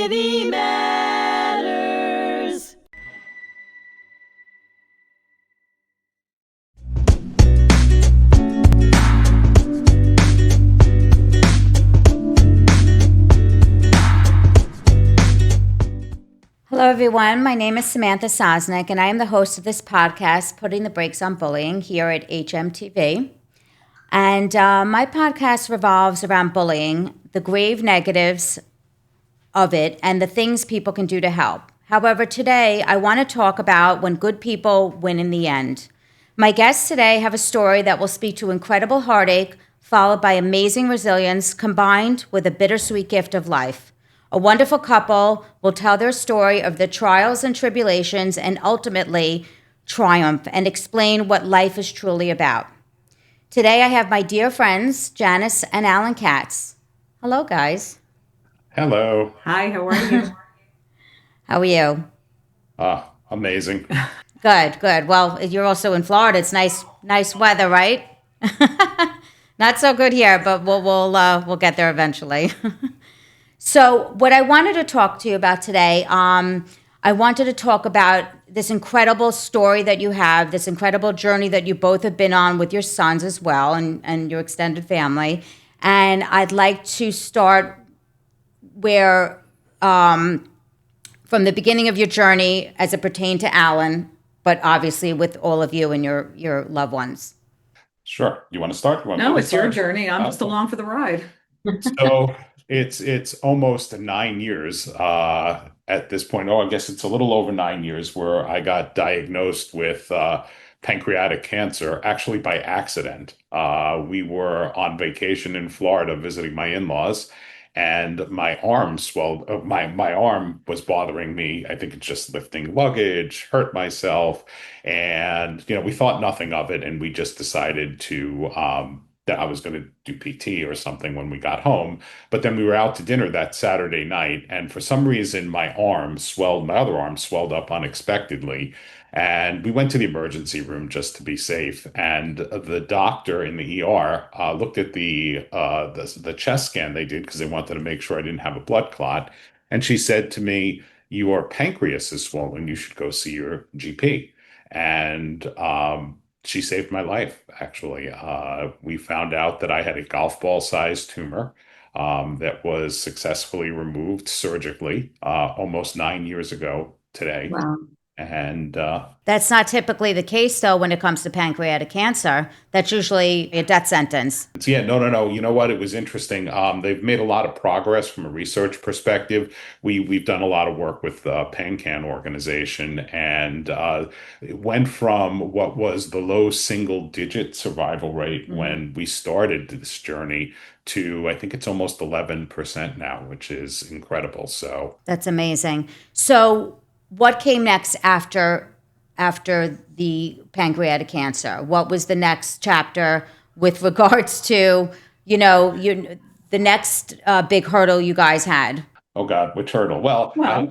hmTV matters. Hello, everyone. My name is Samantha Sosnik, and I am the host of this podcast, Putting the Brakes on Bullying, here at hmTV. And my podcast revolves around bullying, the grave negatives of it, and the things people can do to help. However, today I want to talk about when good people win in the end. My guests today have a story that will speak to incredible heartache, followed by amazing resilience, combined with a bittersweet gift of life. A wonderful couple will tell their story of the trials and tribulations and ultimately triumph and explain what life is truly about. Today I have my dear friends, Janice and Allan Katz. Hello, guys. Hello. Hi, how are you? How are you? Amazing. Good, good. Well, you're also in Florida. It's nice weather, right? Not so good here, but we'll get there eventually. So, what I wanted to talk to you about today, I wanted to talk about this incredible story that you have, this incredible journey that you both have been on with your sons as well, and your extended family. And I'd like to start where, from the beginning of your journey as it pertained to Allan, but obviously with all of you and your loved ones. Sure. You want to start? You want me No, to it's your start? journey. I'm just Okay. along for the ride. So it's almost 9 years at this point. Oh, I guess it's a little over 9 years where I got diagnosed with pancreatic cancer, actually by accident. We were on vacation in Florida visiting my in-laws, and my arm swelled. My arm was bothering me. I think it's just lifting luggage, hurt myself, and we thought nothing of it, and we just decided to that I was going to do PT or something when we got home. But then we were out to dinner that Saturday night, and for some reason, my other arm swelled up unexpectedly. And we went to the emergency room just to be safe. And the doctor in the ER looked at the chest scan they did because they wanted to make sure I didn't have a blood clot. And she said to me, "Your pancreas is swollen. You should go see your GP." And she saved my life, actually. We found out that I had a golf ball sized tumor that was successfully removed surgically almost 9 years ago today. Wow. And That's not typically the case, though, when it comes to pancreatic cancer. That's usually a death sentence. yeah, no, no, no. You know what? It was interesting. They've made a lot of progress from a research perspective. We've done a lot of work with the PanCan organization, and it went from what was the low single-digit survival rate Mhm. when we started this journey to I think it's almost 11% now, which is incredible. So. That's amazing. So, what came next after the pancreatic cancer? What was the next chapter with regards to the next big hurdle you guys had? Oh God, which hurdle? Well, Well,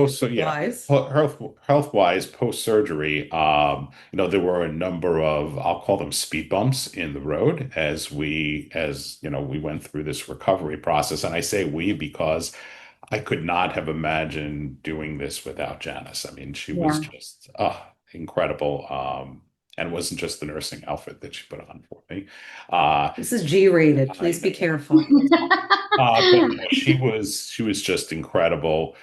so yeah, wise. health wise, post surgery, there were a number of, I'll call them speed bumps in the road as we went through this recovery process. And I say we because I could not have imagined doing this without Janice. I mean, she was Yeah. just incredible. And it wasn't just the nursing outfit that she put on for me. Uh, This is G-rated. I Please be careful. but no, she was just incredible.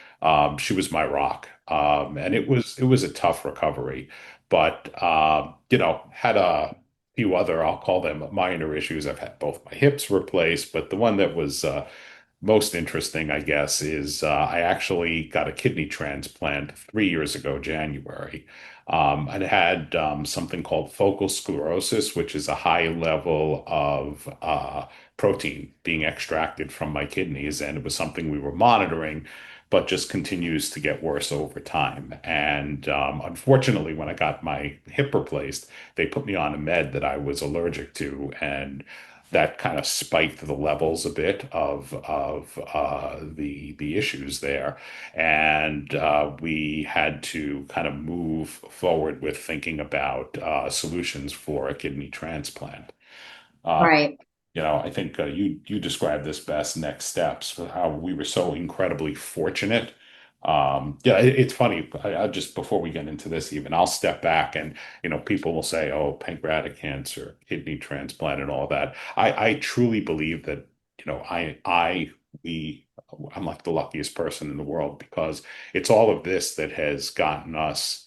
She was my rock, and it was a tough recovery, but had a few other, I'll call them minor issues. I've had both my hips replaced, but the one that was most interesting, I guess, is I actually got a kidney transplant 3 years ago, January. I'd had something called focal sclerosis, which is a high level of protein being extracted from my kidneys, and it was something we were monitoring, but just continues to get worse over time. And unfortunately, when I got my hip replaced, they put me on a med that I was allergic to, and that kind of spiked the levels a bit of the issues there, and we had to kind of move forward with thinking about solutions for a kidney transplant. Uh, Right. I think you described this best, next steps, how we were so incredibly fortunate. Yeah, it's funny. I just before we get into this, even I'll step back and people will say, "Oh, pancreatic cancer, kidney transplant, and all that." I truly believe that we I'm like the luckiest person in the world because it's all of this that has gotten us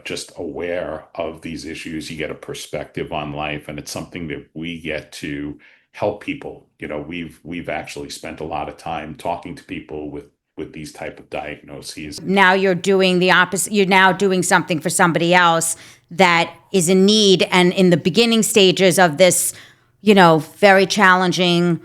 just aware of these issues. You get a perspective on life, and it's something that we get to help people. We've actually spent a lot of time talking to people with these type of diagnoses. Now you're doing the opposite. You're now doing something for somebody else that is in need and in the beginning stages of this, very challenging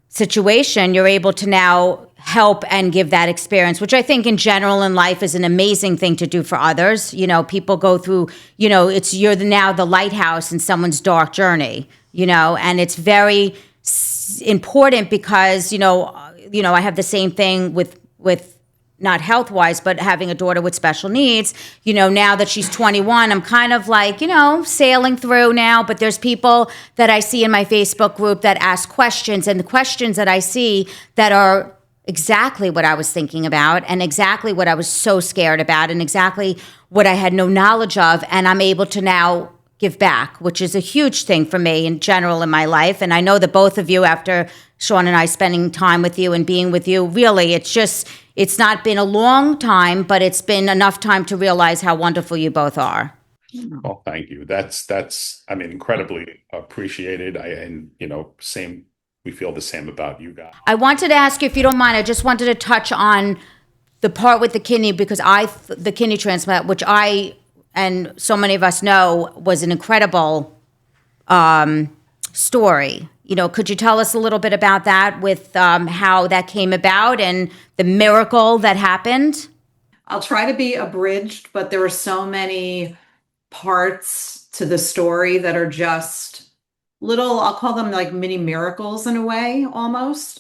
situation. You're able to now help and give that experience, which I think in general in life is an amazing thing to do for others. People go through, now the lighthouse in someone's dark journey, and it's very important because, I have the same thing with not health wise, but having a daughter with special needs, now that she's 21, I'm kind of like, sailing through now, but there's people that I see in my Facebook group that ask questions, and the questions that I see that are exactly what I was thinking about and exactly what I was so scared about and exactly what I had no knowledge of. And I'm able to now give back, which is a huge thing for me in general in my life. And I know that both of you, after Sean and I spending time with you and being with you, really, it's not been a long time, but it's been enough time to realize how wonderful you both are. Well, thank you. That's I mean, incredibly appreciated. Same. We feel the same about you guys. I wanted to ask you, if you don't mind, I just wanted to touch on the part with the kidney because the kidney transplant, which I and so many of us know was an incredible story. Could you tell us a little bit about that with how that came about and the miracle that happened? I'll try to be abridged, but there were so many parts to the story that are just little, I'll call them like mini miracles in a way, almost.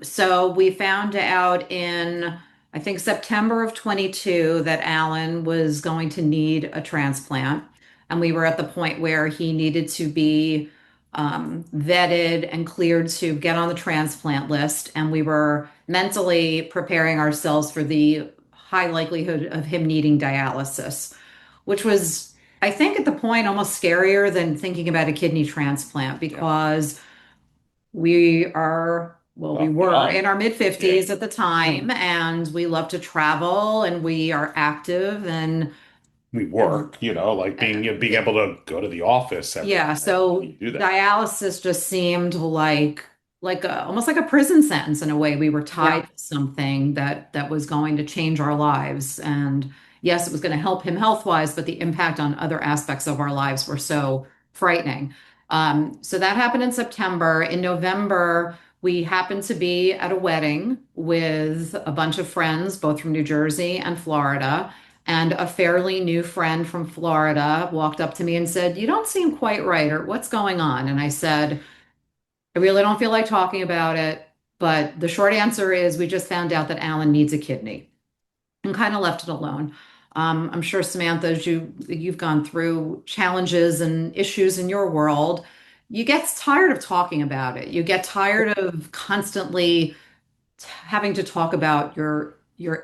So we found out in, I think, September of 22 that Allan was going to need a transplant. And we were at the point where he needed to be vetted and cleared to get on the transplant list. And we were mentally preparing ourselves for the high likelihood of him needing dialysis, which was, I think, at the point almost scarier than thinking about a kidney transplant because we are, well, we were in our mid 50s at the time, and we love to travel and we are active and We work, like being able to go to the office. so do that. dialysis just seemed like almost like a prison sentence in a way. We were tied to something that was going to change our lives. And yes, it was going to help him health wise, but the impact on other aspects of our lives were so frightening. So that happened in September. In November, we happened to be at a wedding with a bunch of friends, both from New Jersey and Florida. And a fairly new friend from Florida walked up to me and said, "You don't seem quite right, or what's going on?" And I said, "I really don't feel like talking about it, but the short answer is we just found out that Allan needs a kidney," and kind of left it alone. I'm sure, Samantha, as you've gone through challenges and issues in your world, you get tired of talking about it. You get tired of constantly having to talk about your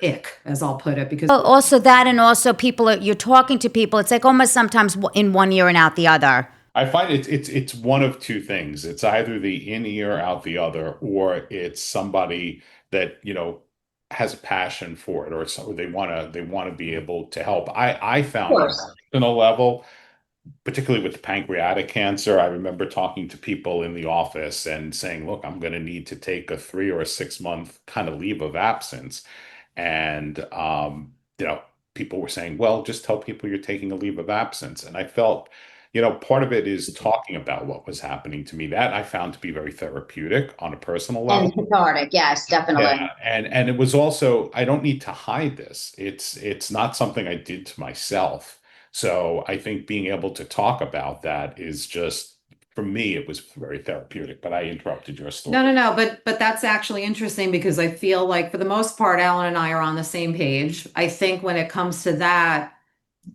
ick, as I'll put it, because Also that, and also you're talking to people. It's like almost sometimes in one ear and out the other. I find it's one of two things. It's either the in ear out the other, or it's somebody that has a passion for it, or so they want to be able to help. I found on a personal level, particularly with pancreatic cancer, I remember talking to people in the office and saying, "Look, I'm going to need to take a 3 or 6 month kind of leave of absence," and people were saying, "Well, just tell people you're taking a leave of absence," and I felt. Part of it is talking about what was happening to me. That I found to be very therapeutic on a personal level. And cathartic, yes, definitely. Yeah, and it was also, I don't need to hide this. It's not something I did to myself. So I think being able to talk about that is just, for me, it was very therapeutic. But I interrupted your story. No. But that's actually interesting because I feel like for the most part, Allan and I are on the same page. I think when it comes to that,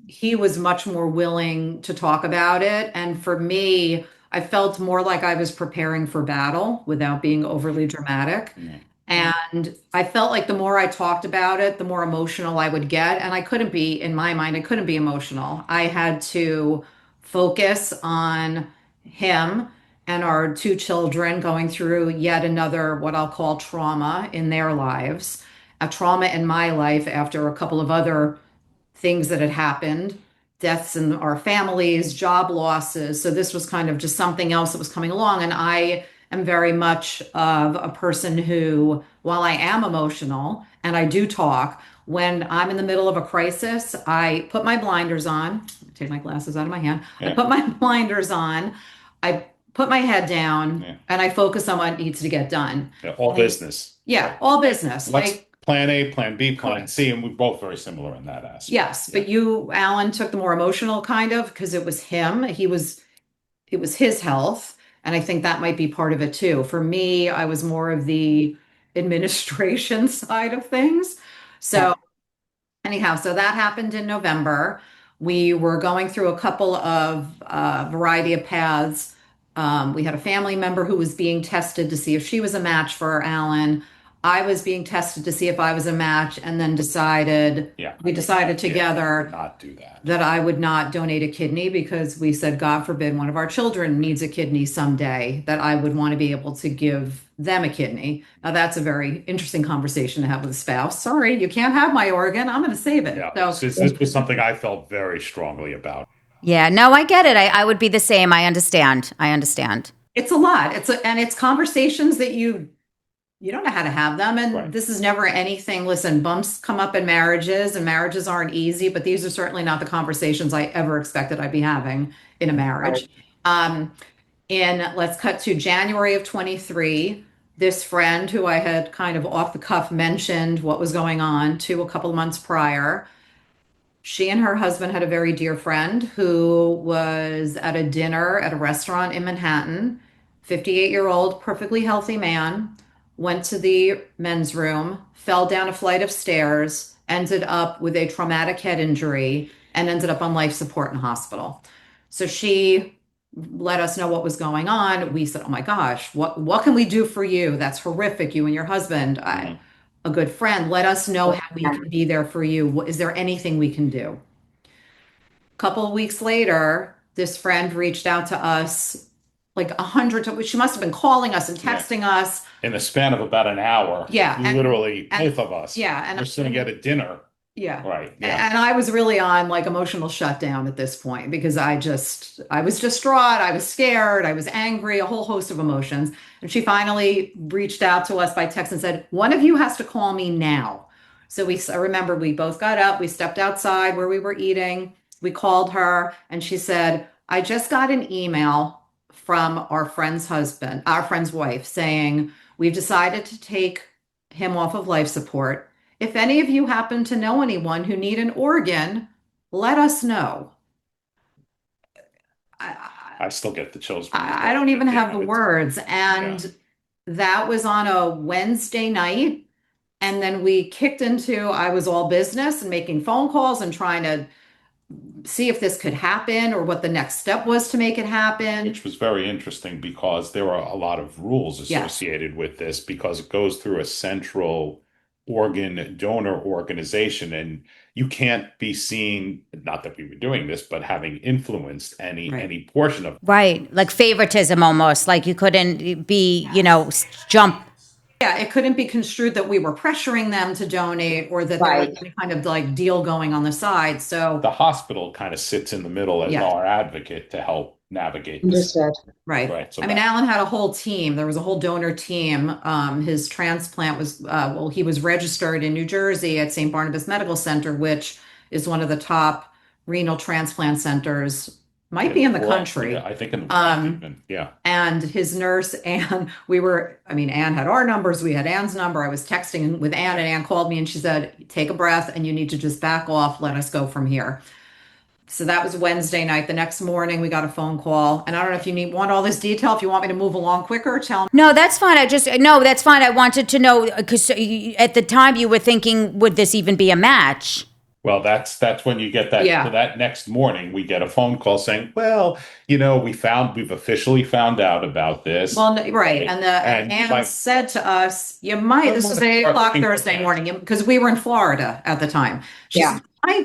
he was much more willing to talk about it. And for me, I felt more like I was preparing for battle without being overly dramatic. Yeah. And I felt like the more I talked about it, the more emotional I would get. And I couldn't be, in my mind, I couldn't be emotional. I had to focus on him and our two children going through yet another, what I'll call trauma in their lives, a trauma in my life after a couple of other things that had happened, deaths in our families, job losses. So this was kind of just something else that was coming along. And I am very much of a person who, while I am emotional and I do talk, when I'm in the middle of a crisis, I put my blinders on, take my glasses out of my hand, I Yeah. put my blinders on, I put my head down, Yeah. and I focus on what needs to get done. Yeah, all business. Yeah, all business. Let's Like, plan A, plan B, plan Correct. C, and we're both very similar in that aspect. yes, Yeah. but you, Alan, took the more emotional kind of because it was him. It was his health, and I think that might be part of it too. For me, I was more of the administration side of things. So anyhow, so that happened in November. We were going through a couple of variety of paths. We had a family member who was being tested to see if she was a match for Alan. I was being tested to see if I was a match, and then Yeah. we decided together Not do that. that I would not donate a kidney because we said, God forbid, one of our children needs a kidney someday, that I would want to be able to give them a kidney. Now, that's a very interesting conversation to have with a spouse. Sorry, you can't have my organ. I'm going to save it. Yeah. So, This was something I felt very strongly about. Yeah, no, I get it. I would be the same. I understand. I understand. it's a lot. And it's conversations that you don't know how to have them. And Right. this is never anything. Listen, bumps come up in marriages and marriages aren't easy, but these are certainly not the conversations I ever expected I'd be having in a marriage. Let's cut to January of 23. This friend who I had kind of off the cuff mentioned what was going on to a couple of months prior. She and her husband had a very dear friend who was at a dinner at a restaurant in Manhattan. 58-year-old, perfectly healthy man, went to the men's room, fell down a flight of stairs, ended up with a traumatic head injury, and ended up on life support in hospital. So she let us know what was going on. We said, "Oh my gosh, what can we do for you? That's horrific. You and your husband, a good friend. Let us know how we can be there for you. Is there anything we can do?" A couple of weeks later, this friend reached out to us like 100 times. She must have been calling us and texting us. In the span of about an hour. Yeah, and- Literally, and- both of us. yeah, and- we're sitting at a dinner. Yeah. Right. Yeah. And I was really on like emotional shutdown at this point because I was distraught. I was scared. I was angry, a whole host of emotions. And she finally reached out to us by text and said, "One of you has to call me now." So I remember we both got up, we stepped outside where we were eating. We called her and she said, "I just got an email from our friend's wife saying, we've decided to take him off of life support. If any of you happen to know anyone who need an organ, let us know." I still get the chills. I don't even have the words. And that was on a Wednesday night. And then we kicked into, I was all business and making phone calls and trying to see if this could happen or what the next step was to make it happen. Which was very interesting because there are a lot of rules associated with this because it goes through a central organ donor organization, and you can't be seen, not that we were doing this, but having influenced any portion of Right. Like favoritism almost. Like you couldn't be, jump. Yeah, it couldn't be construed that we were pressuring them to donate or that there was any kind of like deal going on the side. So the hospital kind of sits in the middle as our advocate to help navigate this. Right. So I mean, Allan had a whole team. There was a whole donor team. His transplant was, he was registered in New Jersey at St. Barnabas Medical Center, which is one of the top renal transplant centers, might be in the country. Yeah, I think in the world even. Yeah. And his nurse, Anne, Anne had our numbers. We had Anne's number. I was texting with Anne, and Anne called me and she said, "Take a breath and you need to just back off. Let us go from here." So that was Wednesday night. The next morning, we got a phone call. And I don't know if you want all this detail. If you want me to move along quicker, tell me. No, that's fine. That's fine. I wanted to know because at the time you were thinking, would this even be a match? Well, that's when you get that. Yeah. So that next morning, we get a phone call saying, "Well, we've officially found out about this." Well, right. And the And you aunt might said to us, you might, this was at 8 o'clock Thursday morning, because we were in Florida at the time. She Yeah. said,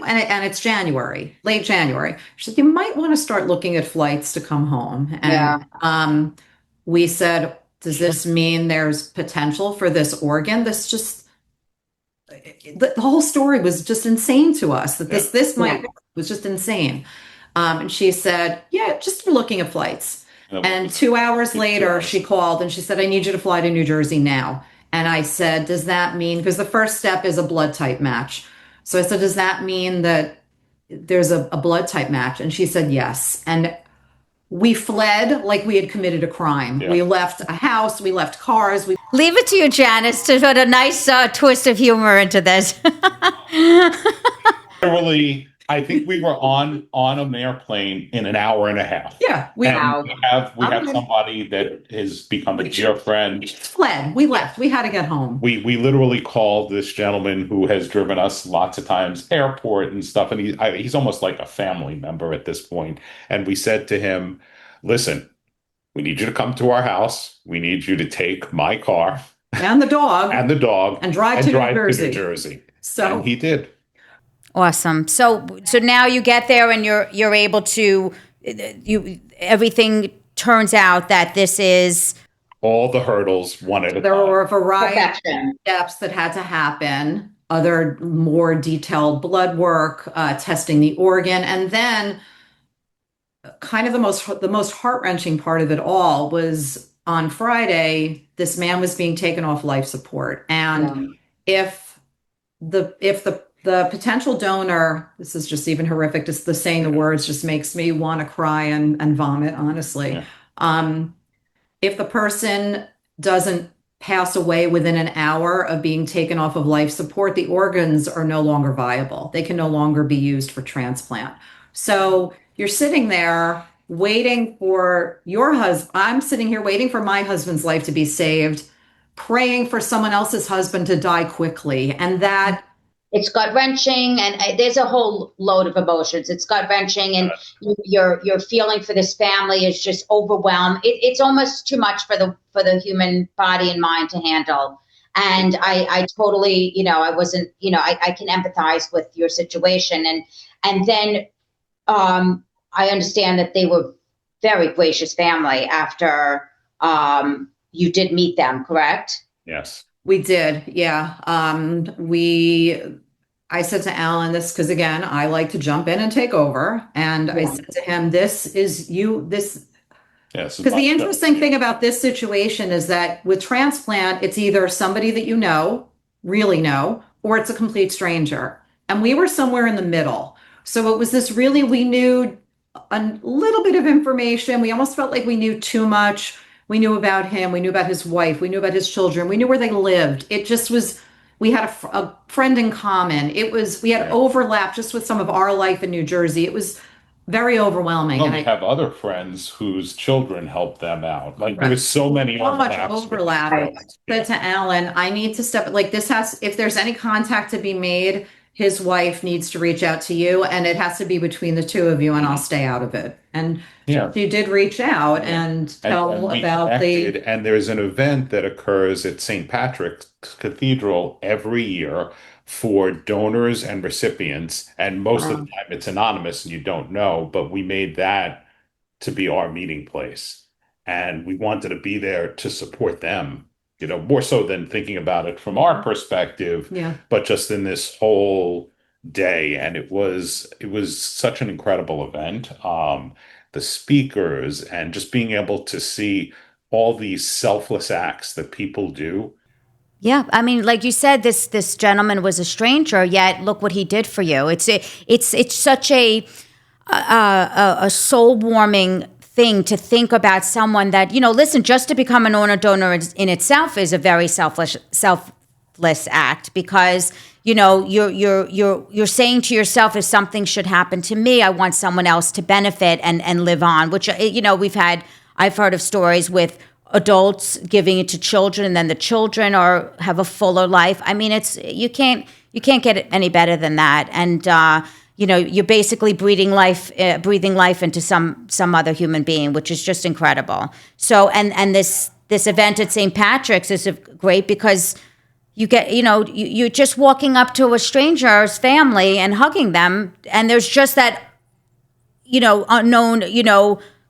and it's January, late January. She said, you might want to start looking at flights to come home. And we said, does this mean there's potential for this organ? The whole story was just insane to us, that this might work. It was just insane. And she said, yeah, just looking at flights. And 2 hours later, she called and she said, I need you to fly to New Jersey now. And I said, does that mean, because the first step is a blood type match. So I said, does that mean that there's a blood type match? And she said, yes. And we fled like we had committed a crime. Yeah. We left a house, we left cars. Leave it to you, Janice, to put a nice twist of humor into this. Literally, I think we were on an airplane in an hour and a half. Yeah, we And we have somebody that has become a dear friend. fled. We left. We had to get home. We literally called this gentleman who has driven us lots of times airport and stuff, and he's almost like a family member at this point. And we said to him, "Listen, we need you to come to our house. We need you to take my car And the dog. and drive to New Jersey." So and he did. Awesome. So now you get there and you're able to everything turns out that this is All the hurdles one at a there time. were a variety of perfection. steps that had to happen, other more detailed blood work, testing the organ, and then kind of the most heart-wrenching part of it all was on Friday, this man was being taken off life support. And if the potential donor, this is just even horrific, just the saying the words just makes me want to cry and vomit, honestly. Yeah. If the person doesn't pass away within an hour of being taken off of life support, the organs are no longer viable. They can no longer be used for transplant. So you're sitting there waiting for your husband. I'm sitting here waiting for my husband's life to be saved, praying for someone else's husband to die quickly. And that It's gut wrenching, and there's a whole load of emotions. It's gut wrenching, and your feeling for this family is just overwhelmed. It's almost too much for the human body and mind to handle. And I totally, I wasn't, I can empathize with your situation, and then I understand that they were very gracious family after you did meet them, correct? Yes. we did, yeah. I said to Allan this, because again, I like to jump in and take over. And I said to him, this is you, this, Yes. because the interesting thing about this situation is that with transplant, it's either somebody that you know, really know, or it's a complete stranger. And we were somewhere in the middle. So it was this really, we knew a little bit of information. We almost felt like we knew too much. We knew about him. We knew about his wife. We knew about his children. We knew where they lived. It just was, we had a friend in common. We had overlap just with some of our life in New Jersey. It was very overwhelming. Well, we have other friends whose children helped them out. Like there was so many much overlaps. overlap. I said to Allan, I need to step, like this has, if there's any contact to be made, his wife needs to reach out to you, and it has to be between the two of you, and I'll stay out of it. And she did reach out and tell about And there's an event that occurs at St. Patrick's Cathedral every year for donors and recipients. And most of the time it's anonymous and you don't know, but we made that to be our meeting place. And we wanted to be there to support them, more so than thinking about it from our perspective, but just in this whole day. And it was such an incredible event. The speakers and just being able to see all these selfless acts that people do. Yeah, I mean, like you said, this gentleman was a stranger, yet look what he did for you. It's such a soul warming thing to think about someone that, listen, just to become an organ donor in itself is a very selfless act, because you're saying to yourself, if something should happen to me, I want someone else to benefit and live on, which I've heard of stories with adults giving it to children, and then the children have a fuller life. I mean, you can't get it any better than that. And you're basically breathing life into some other human being, which is just incredible. So, and this event at St. Patrick's is great because you get, you're just walking up to a stranger's family and hugging them, and there's just that, unknown,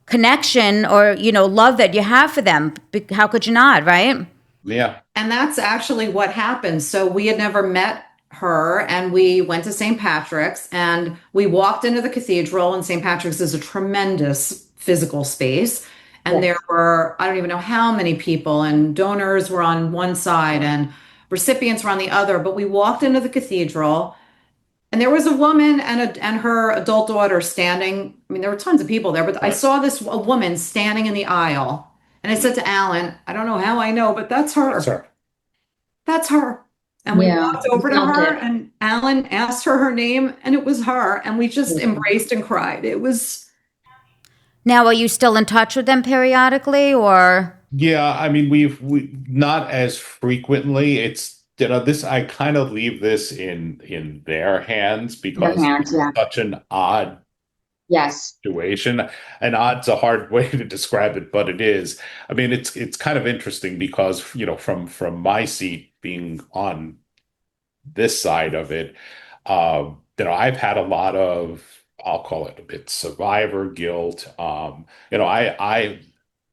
connection or, love that you have for them. How could you not, right? Yeah. And that's actually what happened. So we had never met her, and we went to St. Patrick's, and we walked into the cathedral, and St. Patrick's is a tremendous physical space. And there were, I don't even know how many people, and donors were on one side and recipients were on the other. But we walked into the cathedral, and there was a woman and her adult daughter standing. I mean, there were tons of people there, but I saw a woman standing in the aisle. And I said to Allan, I don't know how I know, but that's her. That's her. That's her. And we walked over to her, and Allan asked her name, and it was her. And we just embraced and cried. It was. Now, are you still in touch with them periodically, or? Yeah, I mean, we not as frequently. It's this. I kind of leave this in their hands because it's such an odd situation. And odd's a hard way to describe it, but it is. I mean, it's kind of interesting because from my seat being on this side of it, I've had a lot of, I'll call it a bit survivor guilt.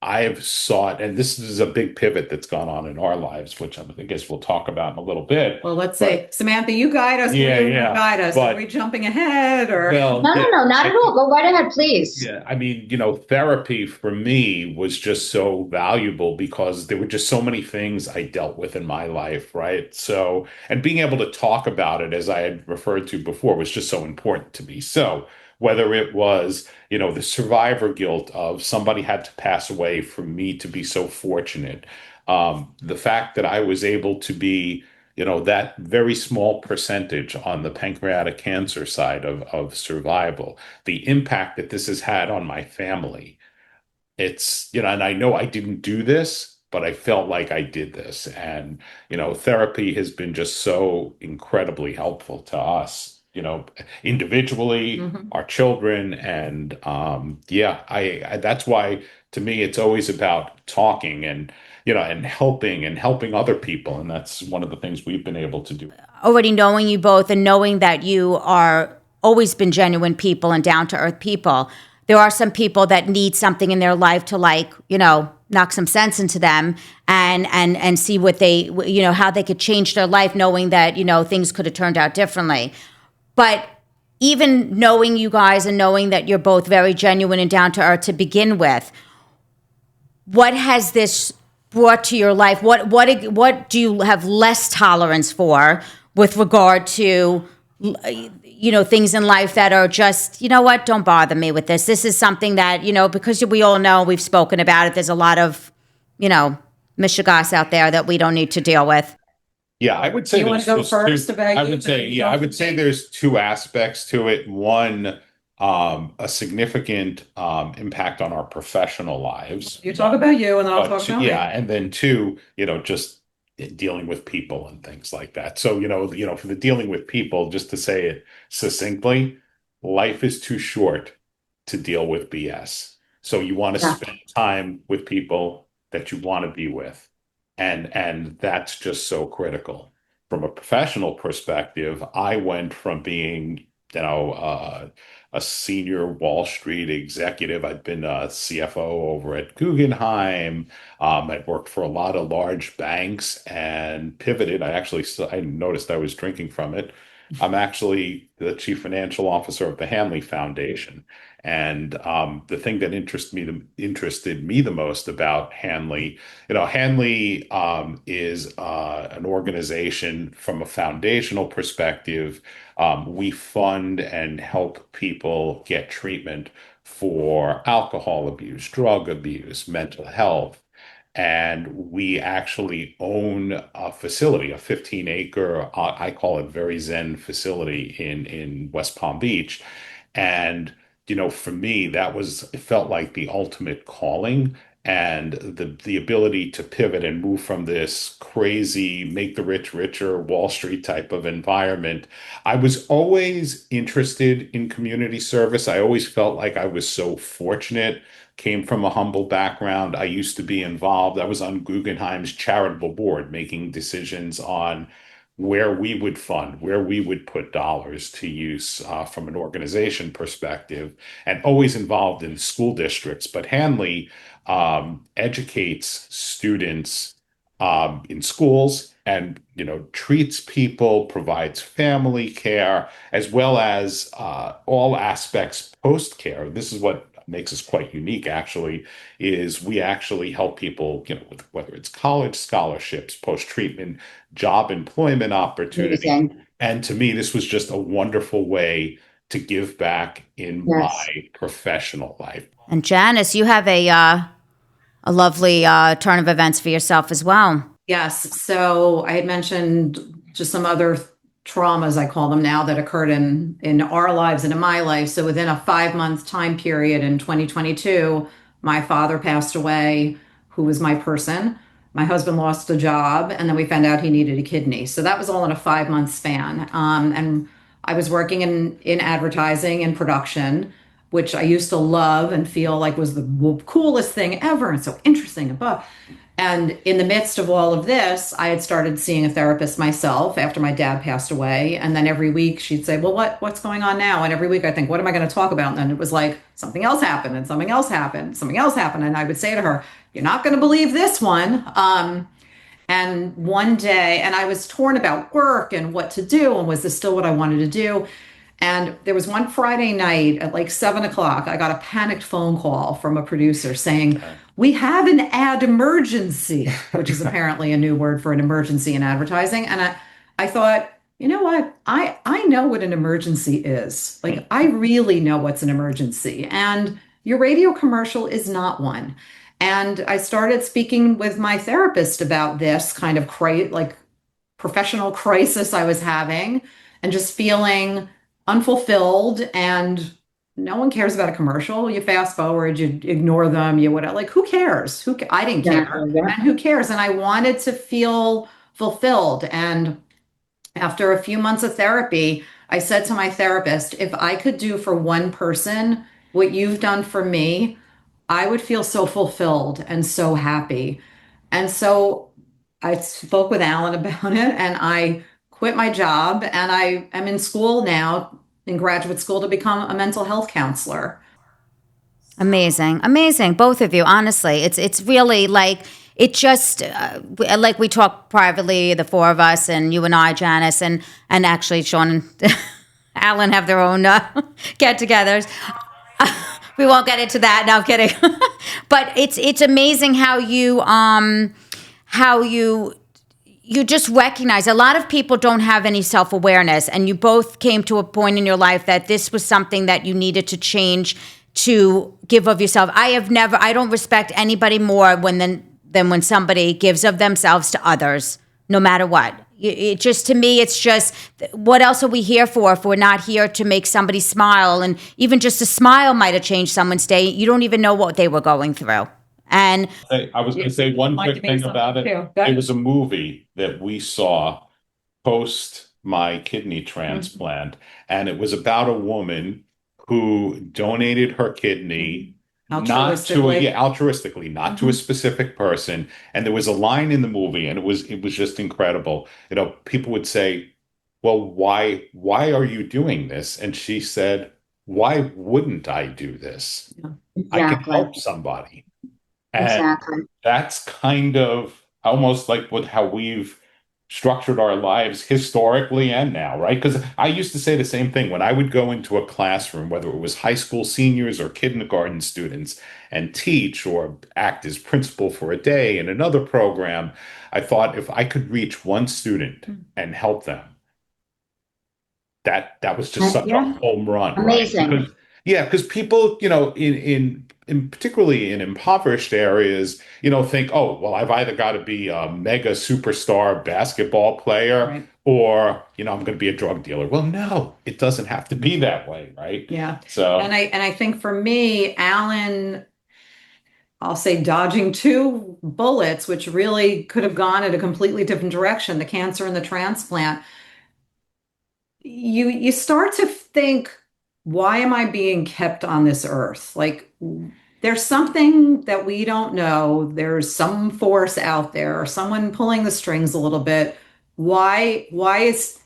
I've sought, and this is a big pivot that's gone on in our lives, which I guess we'll talk about in a little bit. Well, let's say, Samantha, you guide us. Yeah, you guide us. Are we jumping ahead or? No, not at all. Go right ahead, please. Yeah, I mean, therapy for me was just so valuable because there were just so many things I dealt with in my life, right? So, and being able to talk about it, as I had referred to before, was just so important to me. So, whether it was, the survivor guilt of somebody had to pass away for me to be so fortunate, the fact that I was able to be, that very small percentage on the pancreatic cancer side of survival, the impact that this has had on my family. It's, and I know I didn't do this, but I felt like I did this. And, therapy has been just so incredibly helpful to us, individually, our children. And I that's why to me, it's always about talking and, and helping other people. And that's one of the things we've been able to do. Already knowing you both and knowing that you are always been genuine people and down to earth people, there are some people that need something in their life to knock some sense into them and see what they, how they could change their life, knowing that, things could have turned out differently. But even knowing you guys and knowing that you're both very genuine and down to earth to begin with, what has this brought to your life? What do you have less tolerance for with regard to, things in life that are just, don't bother me with this. This is something that, because we all know, we've spoken about it. There's a lot of, mishigas out there that we don't need to deal with. Yeah, I would say you want to go first about I would say there's two aspects to it. One, a significant impact on our professional lives. You talk about you, and then I'll talk about me. Yeah, and then two, just dealing with people and things like that. So, for the dealing with people, just to say it succinctly, life is too short to deal with BS. So you want to spend time with people that you want to be with. And that's just so critical. From a professional perspective, I went from being, a senior Wall Street executive. I'd been a CFO over at Guggenheim. I'd worked for a lot of large banks and pivoted. I noticed I was drinking from it. I'm actually the chief financial officer of the Hanley Foundation. And the thing that interested me the most about Hanley, Hanley is an organization from a foundational perspective. We fund and help people get treatment for alcohol abuse, drug abuse, mental health. And we actually own a facility, a 15-acre, I call it very Zen facility in West Palm Beach. And, for me, it felt like the ultimate calling. and the ability to pivot and move from this crazy make the rich richer Wall Street type of environment. I was always interested in community service. I always felt like I was so fortunate, came from a humble background. I used to be involved. I was on Guggenheim's charitable board making decisions on where we would fund, where we would put dollars to use from an organization perspective, and always involved in school districts. But Hanley educates students in schools, and treats people, provides family care, as well as all aspects post care. This is what makes us quite unique, actually, is we actually help people, with whether it's college scholarships, post treatment, job employment opportunity. Amazing. And to me, this was just a wonderful way to give back in Yes. my professional life. And Janice, you have a lovely turn of events for yourself as well. Yes. So I had mentioned just some other traumas, I call them now, that occurred in our lives and in my life. So within a 5-month time period in 2022, my father passed away, who was my person. My husband lost a job, and then we found out he needed a kidney. So that was all in a 5-month span. And I was working in advertising and production, which I used to love and feel like was the coolest thing ever and so interesting. And in the midst of all of this, I had started seeing a therapist myself after my dad passed away. And then every week she'd say, well, what's going on now? And every week I think, what am I going to talk about? And then it was like something else happened and something else happened, something else happened. And I would say to her, you're not going to believe this one. And one day, and I was torn about work and what to do. And was this still what I wanted to do? And there was one Friday night at like 7 o'clock, I got a panicked phone call from a producer saying, we have an ad emergency, which is apparently a new word for an emergency in advertising. And I thought, you know what? I know what an emergency is. Like, I really know what's an emergency. And your radio commercial is not one. And I started speaking with my therapist about this kind of professional crisis I was having, and just feeling unfulfilled, and no one cares about a commercial. You fast forward, you ignore them, you whatever. Like, who cares? I didn't care. Yeah. And who cares? And I wanted to feel fulfilled. And after a few months of therapy, I said to my therapist, if I could do for one person what you've done for me, I would feel so fulfilled and so happy. And so I spoke with Allan about it, and I quit my job, and I am in school now, in graduate school, to become a mental health counselor. Amazing. Both of you, honestly. It's really like, it just, like we talk privately, the four of us, and you and I, Janice, and actually Sean and Allan have their own get-togethers. We won't get into that. No, I'm kidding. But it's amazing how you just recognize. A lot of people don't have any self-awareness, and you both came to a point in your life that this was something that you needed to change, to give of yourself. I don't respect anybody more than when somebody gives of themselves to others, no matter what. It just, to me, it's just, what else are we here for if we're not here to make somebody smile? And even just a smile might have changed someone's day. You don't even know what they were going through. And I was going to say one quick thing about it. It was a movie that we saw post my kidney transplant, and it was about a woman who donated her kidney altruistically, not to a specific person. And there was a line in the movie, and it was just incredible. People would say, well, why are you doing this? And she said, why wouldn't I do this? Yeah. Exactly. I can help somebody. And Exactly. that's kind of almost like how we've structured our lives historically and now, right? Because I used to say the same thing when I would go into a classroom, whether it was high school seniors or kindergarten students, and teach or act as principal for a day in another program. I thought, if I could reach one student and help them, that was just such a home run. Amazing. Right? Because people, in particularly in impoverished areas, think, oh, well, I've either got to be a mega superstar basketball player, Right. or, I'm going to be a drug dealer. Well, no, it doesn't have to be that way, right? Yeah. So, And I think for me, Allan, I'll say dodging two bullets, which really could have gone in a completely different direction, the cancer and the transplant, you start to think, why am I being kept on this earth? Like, there's something that we don't know. There's some force out there, or someone pulling the strings a little bit. Why is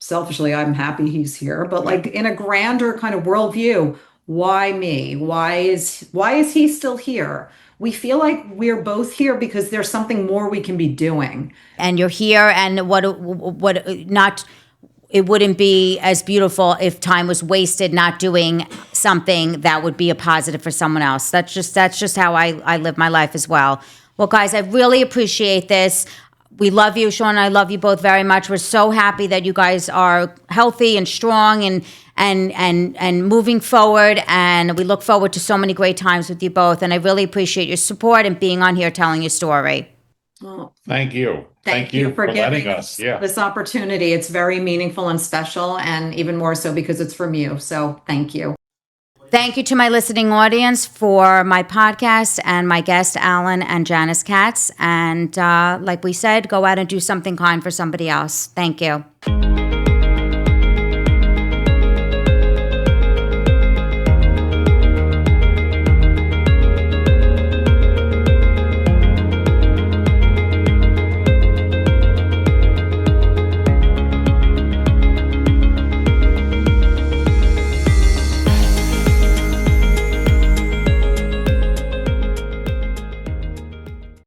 selfishly, I'm happy he's here, but like in a grander kind of worldview, why me? Why is he still here? We feel like we're both here because there's something more we can be doing. And you're here, and what not, it wouldn't be as beautiful if time was wasted not doing something that would be a positive for someone else. That's just how I live my life as well. Well, guys, I really appreciate this. We love you, Sean, and I love you both very much. We're so happy that you guys are healthy and strong and moving forward. And we look forward to so many great times with you both. And I really appreciate your support and being on here telling your story. Well, Thank you. thank you for letting giving us. Yeah. this opportunity. It's very meaningful and special, and even more so because it's from you. So thank you. Thank you to my listening audience for my podcast and my guest, Allan and Janice Katz. And like we said, go out and do something kind for somebody else. Thank you.